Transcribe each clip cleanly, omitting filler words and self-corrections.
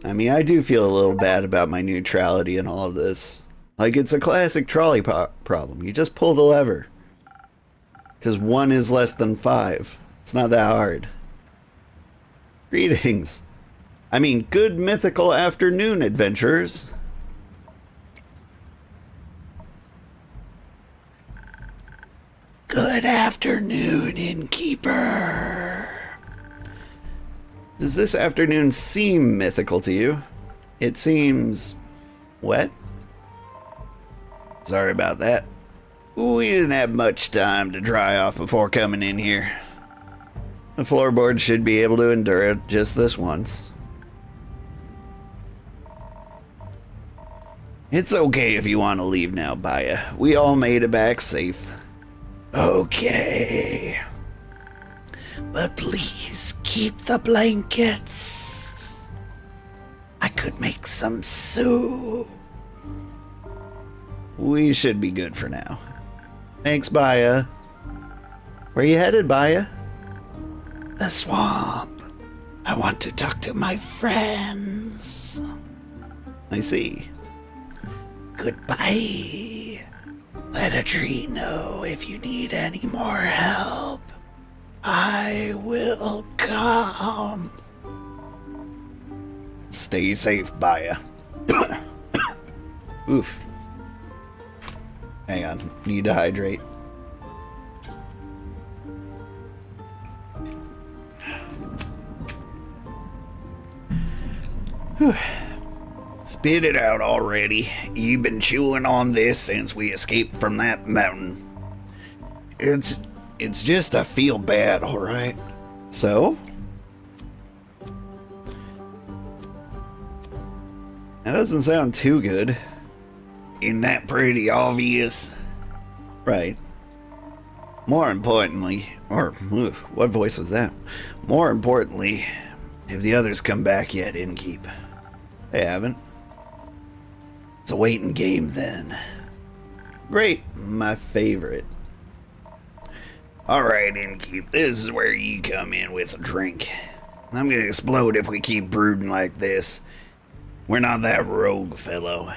I mean, I do feel a little bad about my neutrality and all of this. Like, it's a classic trolley problem. You just pull the lever. Because 1 is less than 5. It's not that hard. Greetings. I mean, good mythical afternoon, adventurers. Good afternoon, innkeeper. Does this afternoon seem mythical to you? It seems wet. Sorry about that. We didn't have much time to dry off before coming in here. The floorboard should be able to endure it just this once. It's okay if you want to leave now, Baya. We all made it back safe. Okay. But please keep the blankets. I could make some soup. We should be good for now. Thanks, Baya. Where you headed, Baya? The swamp. I want to talk to my friends. I see. Goodbye. Let a tree know if you need any more help. I will come. Stay safe, Baya. Oof. Hang on, need to hydrate. Spit it out already. You've been chewing on this since we escaped from that mountain. It's just I feel bad, alright? So? That doesn't sound too good. Isn't that pretty obvious? Right. More importantly, what voice was that? More importantly, have the others come back yet, Innkeep? They haven't. It's a waiting game then. Great, my favorite. Alright, Innkeep, this is where you come in with a drink. I'm gonna explode if we keep brooding like this. We're not that rogue, fellow.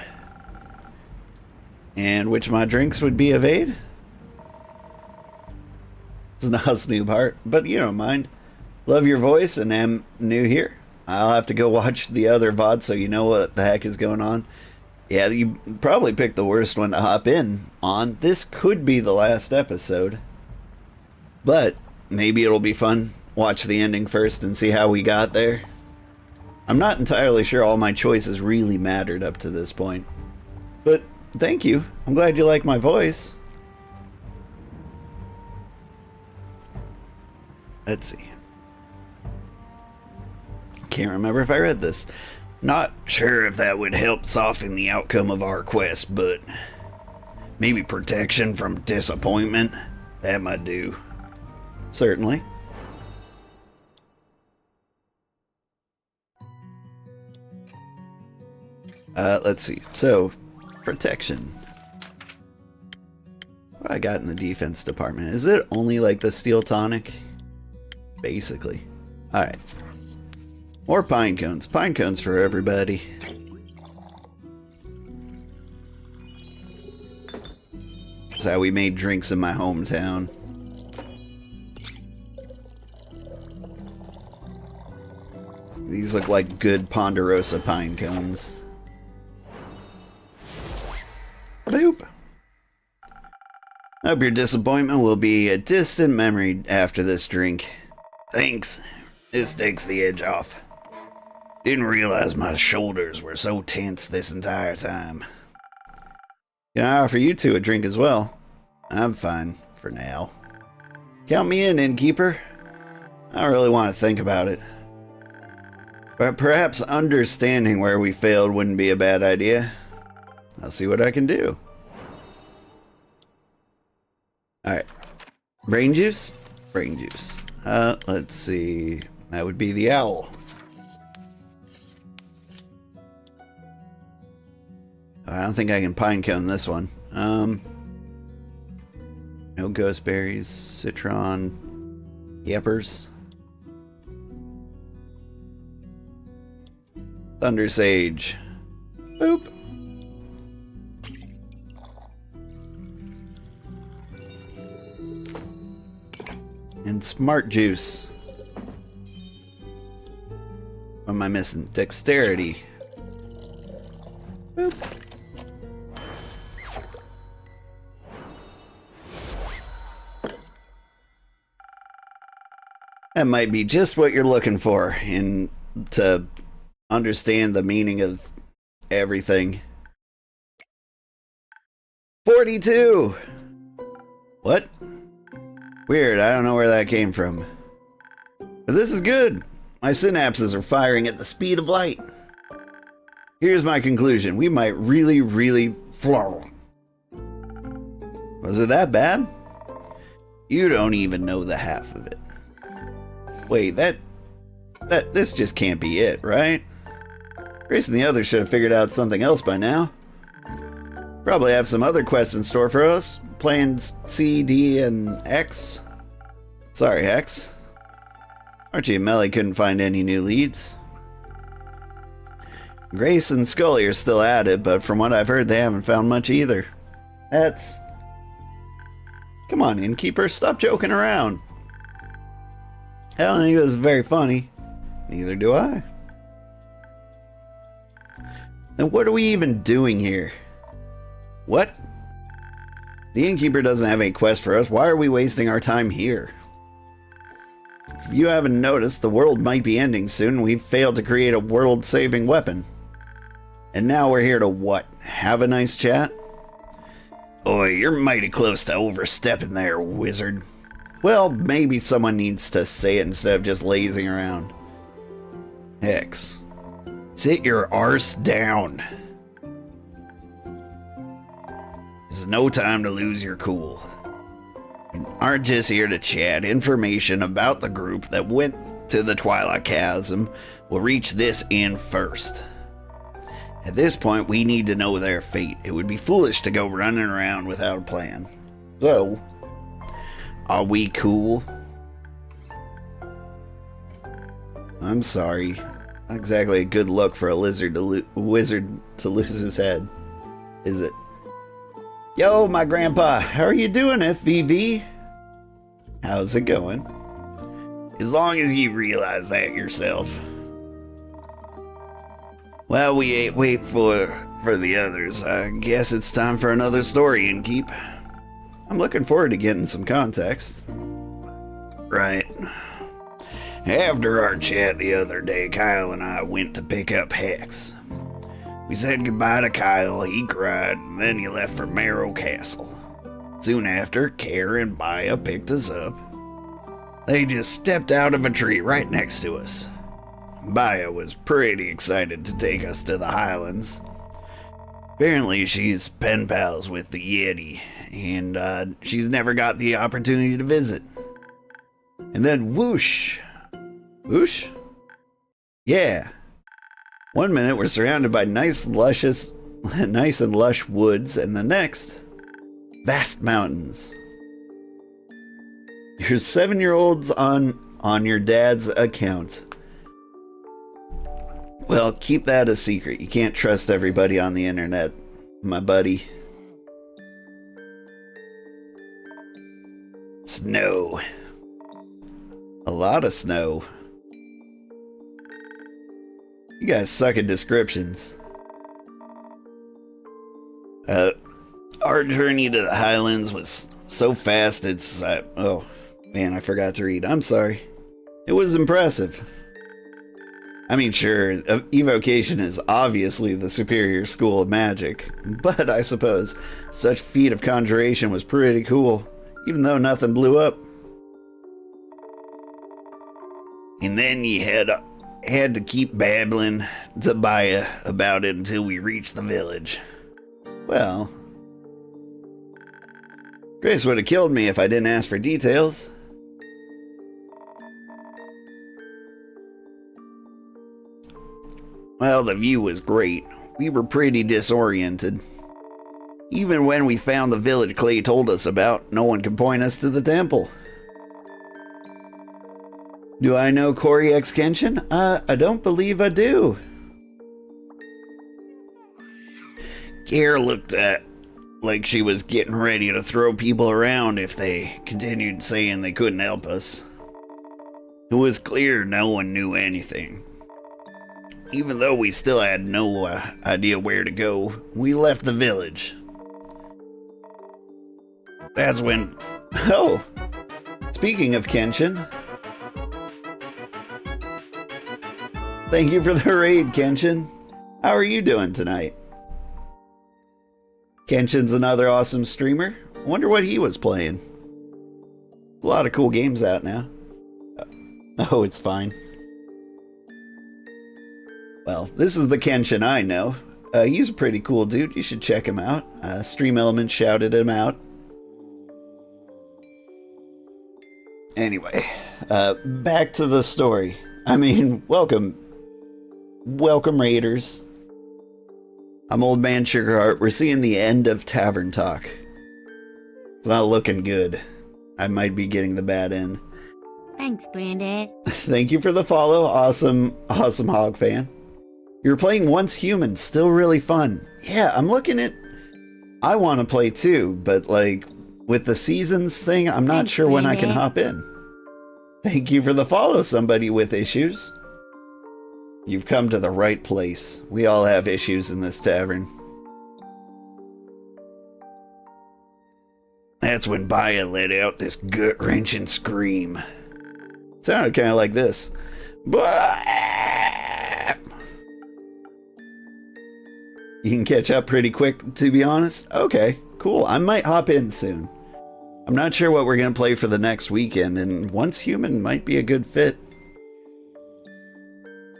And which of my drinks would be of aid? It's not Sugarheart, but you don't mind. Love your voice and am new here. I'll have to go watch the other VOD so you know what the heck is going on. Yeah, you probably picked the worst one to hop in on. This could be the last episode. But maybe it'll be fun. Watch the ending first and see how we got there. I'm not entirely sure all my choices really mattered up to this point. But thank you. I'm glad you like my voice. Let's see. Can't remember if I read this. Not sure if that would help soften the outcome of our quest, but maybe protection from disappointment. That might do. Certainly. Let's see. So, protection. What I got in the defense department? Is it only like the steel tonic? Basically. Alright. More pine cones. Pine cones for everybody. That's how we made drinks in my hometown. These look like good Ponderosa pine cones. Boop. Hope your disappointment will be a distant memory after this drink. Thanks. This takes the edge off. Didn't realize my shoulders were so tense this entire time. Can I offer you two a drink as well? I'm fine for now. Count me in, innkeeper. I don't really want to think about it. But perhaps understanding where we failed wouldn't be a bad idea. I'll see what I can do. Alright. Brain juice? Brain juice. Let's see. That would be the owl. I don't think I can pinecone this one. No ghost berries, citron, yappers. Thunder Sage. Boop. And Smart Juice. What am I missing? Dexterity. Boop. That might be just what you're looking for to understand the meaning of everything. 42! What? Weird, I don't know where that came from. But this is good. My synapses are firing at the speed of light. Here's my conclusion. We might really flow. Was it that bad? You don't even know the half of it. Wait, this just can't be it, right? Grace and the others should have figured out something else by now. Probably have some other quests in store for us. Plans C, D, and X. Sorry, X. Archie and Melly couldn't find any new leads. Grace and Scully are still at it, but from what I've heard, they haven't found much either. That's... Come on, innkeeper, stop joking around. I don't think this is very funny. Neither do I. Then what are we even doing here? What? The innkeeper doesn't have any quest for us. Why are we wasting our time here? If you haven't noticed, the world might be ending soon. We've failed to create a world-saving weapon. And now we're here to what? Have a nice chat? Oi, you're mighty close to overstepping there, wizard. Well, maybe someone needs to say it instead of just lazing around. Hex. Sit your arse down. There's no time to lose your cool. We aren't just here to chat. Information about the group that went to the Twilight Chasm will reach this inn first. At this point, we need to know their fate. It would be foolish to go running around without a plan. So... are we cool? I'm sorry. Not exactly a good look for a wizard to lose his head, is it? Yo, my grandpa, how are you doing, FVV? How's it going? As long as you realize that yourself. Well, we ain't wait for the others. I guess it's time for another story, Innkeep. I'm looking forward to getting some context. Right. After our chat the other day, Kyle and I went to pick up Hex. We said goodbye to Kyle, he cried, and then he left for Marrow Castle. Soon after, Kara and Baya picked us up. They just stepped out of a tree right next to us. Baya was pretty excited to take us to the Highlands. Apparently she's pen pals with the Yeti, and she's never got the opportunity to visit. And then whoosh. Whoosh? Yeah. One minute we're surrounded by nice and lush woods, and the next, vast mountains. You're 7-year-olds on your dad's account. Well, keep that a secret. You can't trust everybody on the internet, my buddy. Snow. A lot of snow. You guys suck at descriptions. Our journey to the Highlands was so fast it's... oh, man, I forgot to read. I'm sorry. It was impressive. I mean, sure, evocation is obviously the superior school of magic, but I suppose such feat of conjuration was pretty cool, even though nothing blew up. And then you had to keep babbling to Baya about it until we reached the village. Well, Grace would have killed me if I didn't ask for details. Well, the view was great. We were pretty disoriented. Even when we found the village Clay told us about, no one could point us to the temple. Do I know Corey X Kenshin? I don't believe I do. Kier looked like she was getting ready to throw people around if they continued saying they couldn't help us. It was clear no one knew anything. Even though we still had no idea where to go, we left the village. That's when... Oh! Speaking of Kenshin... Thank you for the raid, Kenshin. How are you doing tonight? Kenshin's another awesome streamer. I wonder what he was playing. A lot of cool games out now. Oh, it's fine. Well, this is the Kenshin I know. He's a pretty cool dude. You should check him out. Stream Elements shouted him out. Anyway, back to the story. I mean, welcome. Welcome, Raiders. I'm Old Man Sugarheart. We're seeing the end of Tavern Talk. It's not looking good. I might be getting the bad end. Thanks, Granddad. Thank you for the follow. Awesome Hog fan. You're playing Once Human. Still really fun. Yeah, I'm looking at... I want to play too, but like, with the seasons thing, I'm not sure when I can hop in. Thank you for the follow, somebody with issues. You've come to the right place. We all have issues in this tavern. That's when Baya let out this gut-wrenching scream. It sounded kind of like this. You can catch up pretty quick, to be honest. Okay, cool. I might hop in soon. I'm not sure what we're going to play for the next weekend, and Once Human might be a good fit.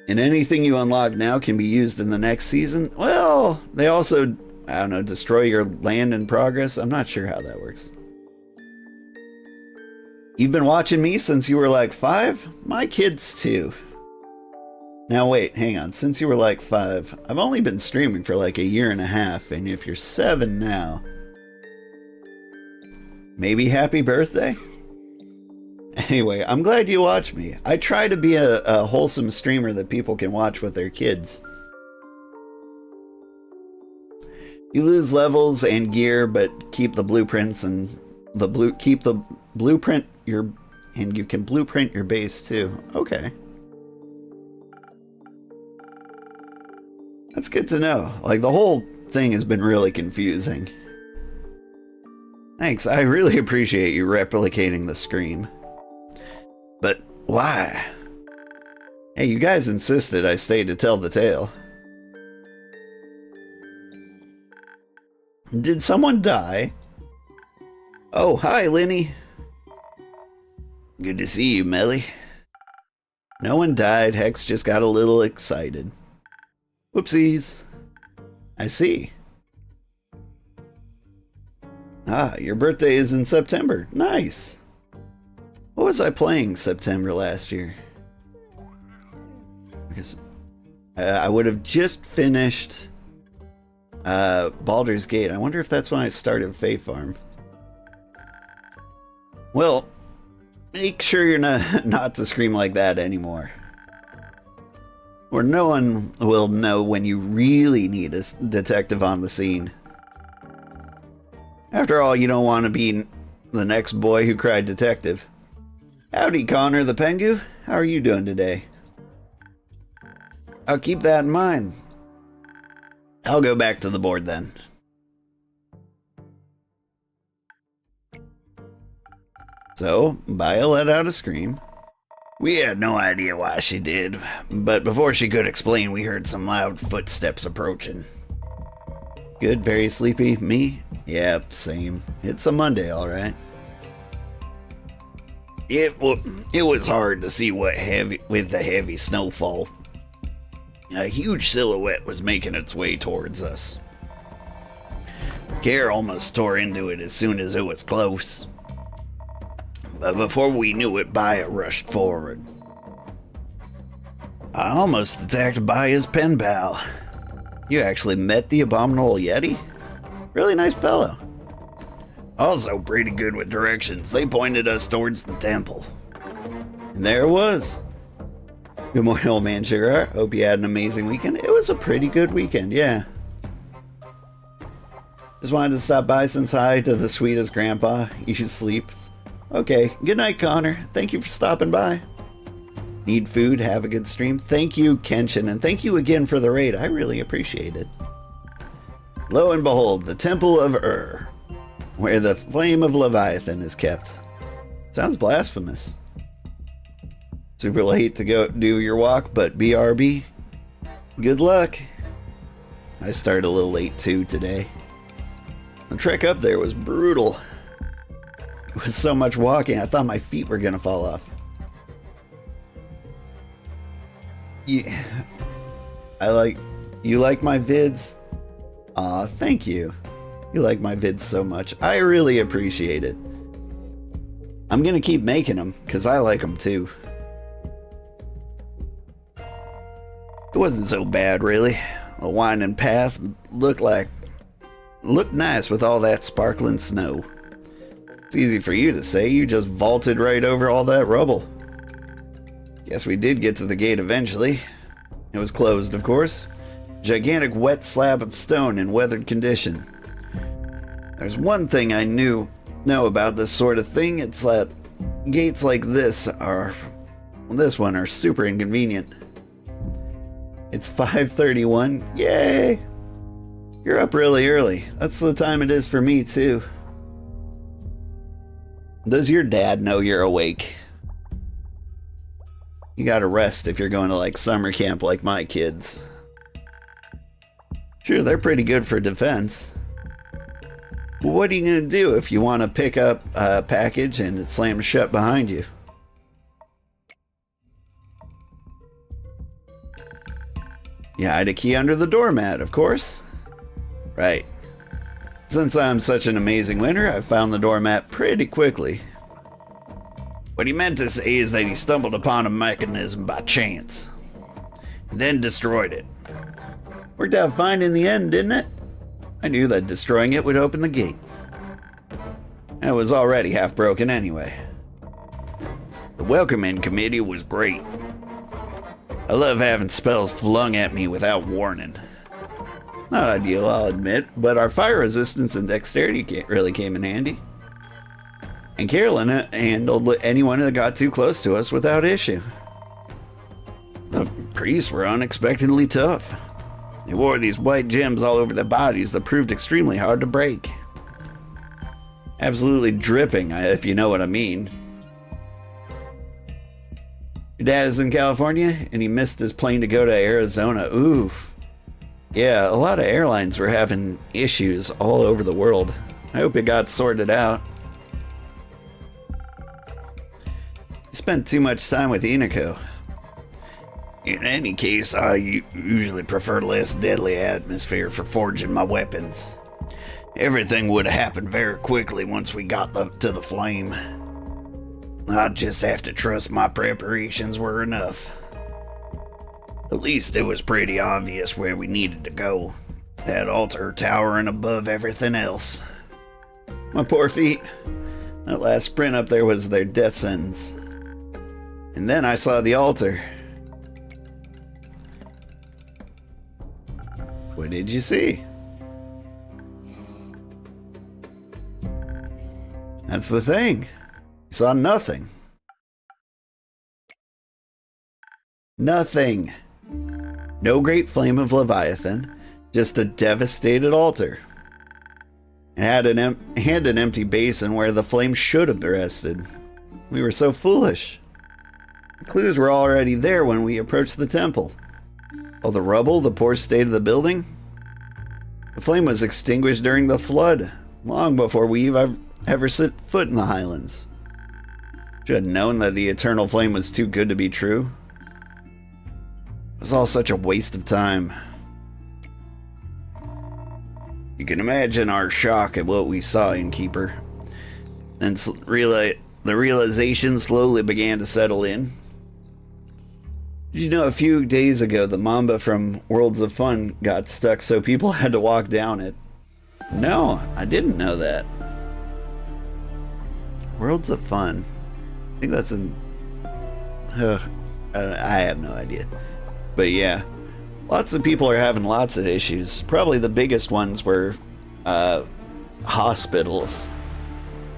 And anything you unlock now can be used in the next season? Well, they also, I don't know, destroy your land in progress? I'm not sure how that works. You've been watching me since you were like 5? My kids too. Now wait, hang on. Since you were like 5, I've only been streaming for like a year and a half, and if you're 7 now... Maybe happy birthday? Anyway, I'm glad you watch me. I try to be a wholesome streamer that people can watch with their kids. You lose levels and gear, but keep the blueprints and keep the blueprint and you can blueprint your base too. Okay. That's good to know. Like, the whole thing has been really confusing. Thanks, I really appreciate you replicating the scream. But why? Hey, you guys insisted I stay to tell the tale. Did someone die? Oh, hi, Lenny. Good to see you, Melly. No one died. Hex just got a little excited. Whoopsies. I see. Ah, your birthday is in September. Nice. What was I playing September last year? Because I would have just finished Baldur's Gate. I wonder if that's when I started Fae Farm. Well, make sure you're not to scream like that anymore. Or no one will know when you really need a detective on the scene. After all, you don't want to be the next boy who cried detective. Howdy, Connor the Pengu. How are you doing today? I'll keep that in mind. I'll go back to the board then. So, Baya let out a scream. We had no idea why she did, but before she could explain, we heard some loud footsteps approaching. Good, very sleepy. Me? Yep, same. It's a Monday, alright. It was hard to see with the heavy snowfall. A huge silhouette was making its way towards us. Care almost tore into it as soon as it was close. But before we knew it, Baya rushed forward. I almost attacked Baya's pen pal. You actually met the Abominable Yeti? Really nice fellow. Also pretty good with directions. They pointed us towards the temple. And there it was. Good morning, Old Man Sugarheart. Hope you had an amazing weekend. It was a pretty good weekend, yeah. Just wanted to stop by since hi to the sweetest grandpa. You should sleep. Okay, good night, Connor. Thank you for stopping by. Need food? Have a good stream? Thank you, Kenshin, and thank you again for the raid. I really appreciate it. Lo and behold, the Temple of where the flame of Leviathan is kept. Sounds blasphemous. Super late to go do your walk, but BRB, good luck. I started a little late too today. The trek up there was brutal. It was so much walking, I thought my feet were gonna fall off. Yeah, you like my vids? Aw, thank you. You like my vids so much. I really appreciate it. I'm gonna keep making them, because I like them too. It wasn't so bad, really. The winding path looked nice with all that sparkling snow. It's easy for you to say, you just vaulted right over all that rubble. Guess we did get to the gate eventually. It was closed, of course. Gigantic wet slab of stone in weathered condition. There's one thing I know about this sort of thing, it's that gates like this one are super inconvenient. It's 5:31. Yay! You're up really early. That's the time it is for me, too. Does your dad know you're awake? You gotta rest if you're going to like summer camp like my kids. Sure, they're pretty good for defense. Well, what are you gonna do if you want to pick up a package and it slams shut behind you? You hide a key under the doormat, of course. Right. Since I'm such an amazing winner, I found the doormat pretty quickly. What he meant to say is that he stumbled upon a mechanism by chance, and then destroyed it. Worked out fine in the end, didn't it? I knew that destroying it would open the gate. It was already half broken anyway. The welcoming committee was great. I love having spells flung at me without warning. Not ideal, I'll admit, but our fire resistance and dexterity really came in handy. And Carolyn handled anyone that got too close to us without issue. The priests were unexpectedly tough. They wore these white gems all over their bodies that proved extremely hard to break. Absolutely dripping, if you know what I mean. Your dad is in California, and he missed his plane to go to Arizona. Ooh. Yeah, a lot of airlines were having issues all over the world. I hope it got sorted out. You spent too much time with Inako. In any case, I usually prefer less deadly atmosphere for forging my weapons. Everything would have happened very quickly once we got to the flame. I'd just have to trust my preparations were enough. At least it was pretty obvious where we needed to go. That altar towering above everything else. My poor feet. That last sprint up there was their death sentence. And then I saw the altar. What did you see? That's the thing. Saw nothing. Nothing. No great flame of Leviathan, just a devastated altar. It had an empty basin where the flame should have rested. We were so foolish. The clues were already there when we approached the temple. All the rubble, the poor state of the building. The flame was extinguished during the flood, long before we ever set foot in the highlands. Should have known that the eternal flame was too good to be true. It was all such a waste of time. You can imagine our shock at what we saw, Innkeeper. And the realization slowly began to settle in. Did you know a few days ago the Mamba from Worlds of Fun got stuck so people had to walk down it? No, I didn't know that. Worlds of Fun. I think that's I have no idea. But yeah, lots of people are having lots of issues. Probably the biggest ones were hospitals.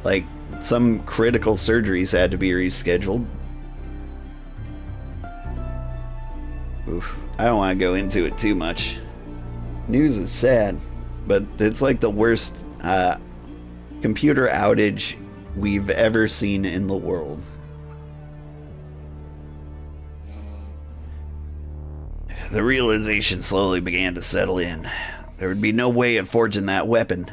Like, some critical surgeries had to be rescheduled. Oof, I don't want to go into it too much. News is sad, but it's like the worst computer outage we've ever seen in the world. The realization slowly began to settle in. There would be no way of forging that weapon.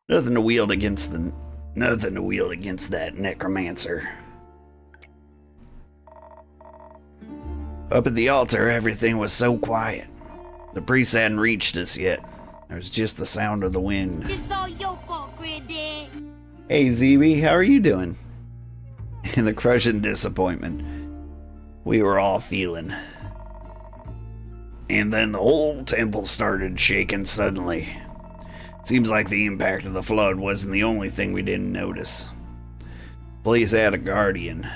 Nothing to wield against that necromancer. Up at the altar, everything was so quiet. The priest hadn't reached us yet. There was just the sound of the wind. It's all your fault, Granddad. Hey, ZB, how are you doing? In the crushing disappointment we were all feeling. And then the whole temple started shaking suddenly. Seems like the impact of the flood wasn't the only thing we didn't notice. Place had a guardian.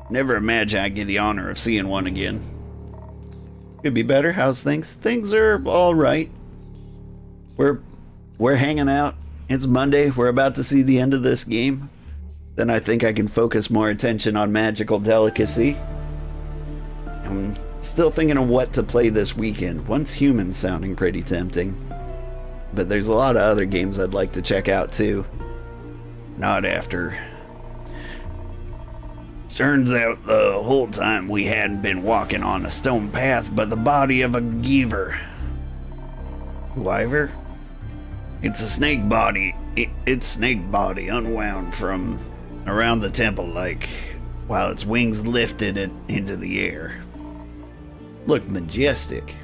Never imagined I'd get the honor of seeing one again. Could be better. How's things? Things are all right. We're hanging out. It's Monday. We're about to see the end of this game. Then I think I can focus more attention on magical delicacy. I'm still thinking of what to play this weekend. Once Human's sounding pretty tempting. But there's a lot of other games I'd like to check out too. Not after. Turns out the whole time we hadn't been walking on a stone path, but the body of a Giever. Wyver? It's a snake body. It's snake body unwound from around the temple, like while its wings lifted it into the air. Looked majestic.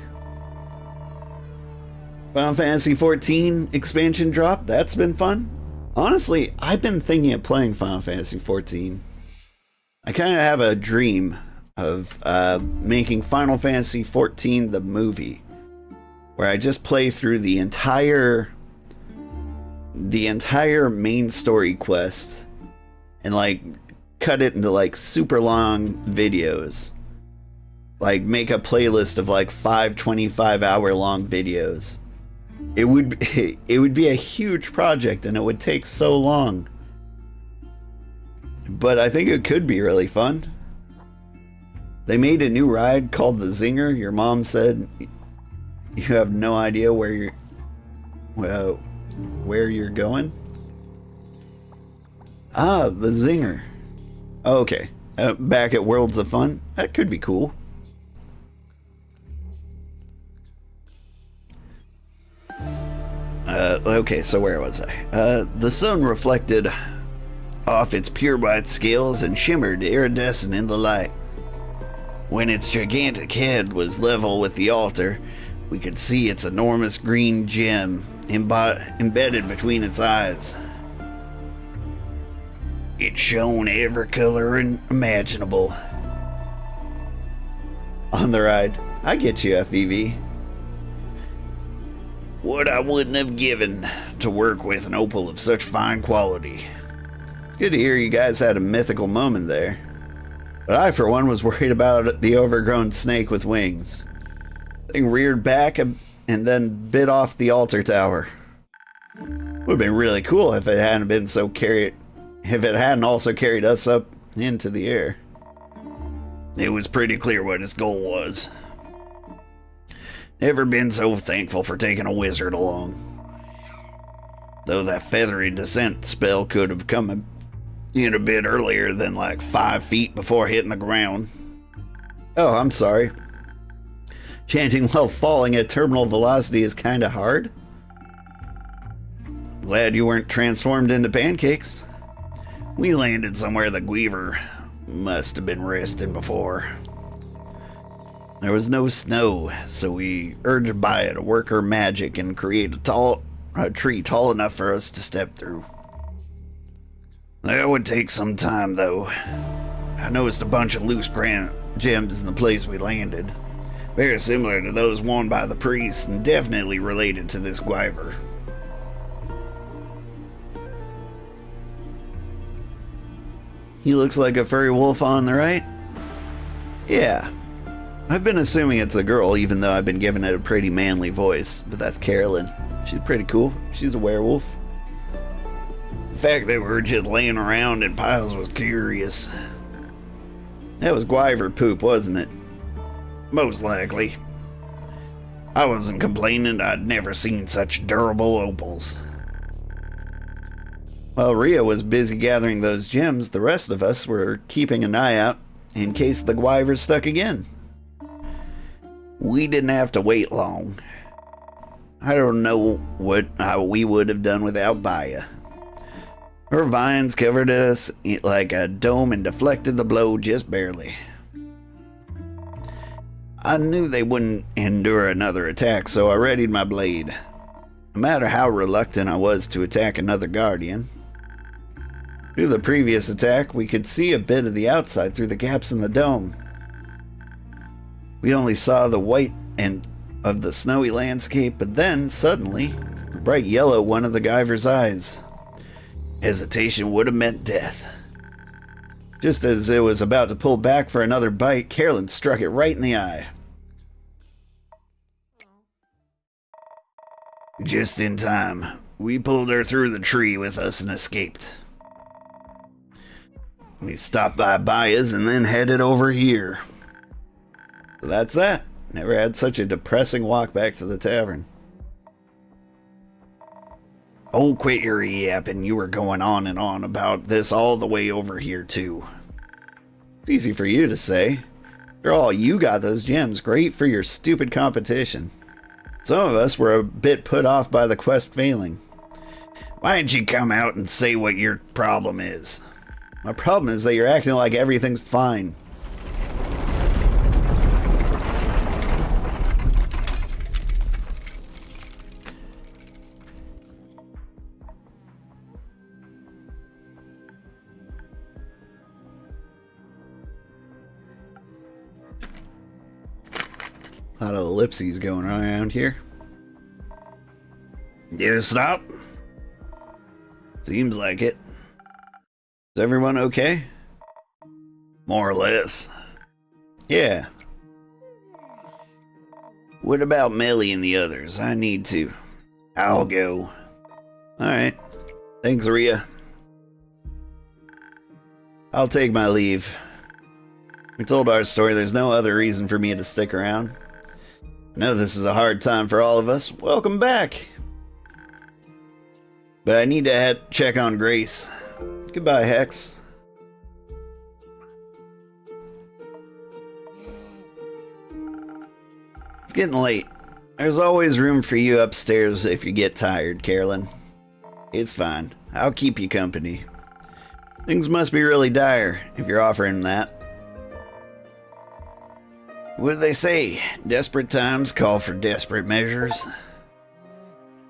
Final Fantasy XIV expansion drop. That's been fun. Honestly, I've been thinking of playing Final Fantasy XIV. I kind of have a dream of making Final Fantasy XIV the movie, where I just play through the entire main story quest and like cut it into like super long videos. Like make a playlist of like 5 25-hour long videos. It would be a huge project and it would take so long. But I think it could be really fun. They made a new ride called the Zinger. Your mom said you have no idea where you're going. Ah, the Zinger. Okay, back at Worlds of Fun. That could be cool. Okay, so where was I? The sun reflected off its pure white scales and shimmered iridescent in the light. When its gigantic head was level with the altar, we could see its enormous green gem embedded between its eyes. It shone every color imaginable. On the ride, I get you, FEV. What I wouldn't have given to work with an opal of such fine quality. It's good to hear you guys had a mythical moment there. But I, for one, was worried about the overgrown snake with wings. Thing reared back and then bit off the altar tower. Would have been really cool if it hadn't also carried us up into the air. It was pretty clear what his goal was. Never been so thankful for taking a wizard along. Though that feathery descent spell could have come in a bit earlier than like 5 feet before hitting the ground. Oh, I'm sorry. Chanting while falling at terminal velocity is kinda hard. Glad you weren't transformed into pancakes. We landed somewhere the Guiver must have been resting before. There was no snow, so we urged Baya to work her magic and create a tree tall enough for us to step through. That would take some time, though. I noticed a bunch of loose gems in the place we landed. Very similar to those worn by the priest, and definitely related to this Gwyver. He looks like a furry wolf on the right? Yeah. I've been assuming it's a girl, even though I've been giving it a pretty manly voice, but that's Carolyn. She's pretty cool. She's a werewolf. The fact that we were just laying around in piles was curious. That was Gwyver poop, wasn't it? Most likely. I wasn't complaining. I'd never seen such durable opals. While Rhea was busy gathering those gems, the rest of us were keeping an eye out in case the Gwyver stuck again. We didn't have to wait long. I don't know how we would have done without Baya. Her vines covered us like a dome and deflected the blow just barely. I knew they wouldn't endure another attack, so I readied my blade. No matter how reluctant I was to attack another guardian. Through the previous attack, we could see a bit of the outside through the gaps in the dome. We only saw the white end of the snowy landscape, but then, suddenly, a bright yellow one of the Guyver's eyes. Hesitation would have meant death. Just as it was about to pull back for another bite, Carolyn struck it right in the eye. Just in time. We pulled her through the tree with us and escaped. We stopped by Baya's and then headed over here. So that's that. Never had such a depressing walk back to the tavern. Oh, quit your yapping. You were going on and on about this all the way over here, too. It's easy for you to say. After all, you got those gems. Great for your stupid competition. Some of us were a bit put off by the quest failing. Why didn't you come out and say what your problem is? My problem is that you're acting like everything's fine. A lot of ellipses going around here. Did it stop? Seems like it. Is everyone okay? More or less. Yeah. What about Melly and the others? I need to. I'll go. Alright. Thanks, Rhea. I'll take my leave. We told our story. There's no other reason for me to stick around. I know this is a hard time for all of us. Welcome back. But I need to check on Grace. Goodbye, Hex. It's getting late. There's always room for you upstairs if you get tired, Carolyn. It's fine. I'll keep you company. Things must be really dire if you're offering that. What do they say? Desperate times call for desperate measures.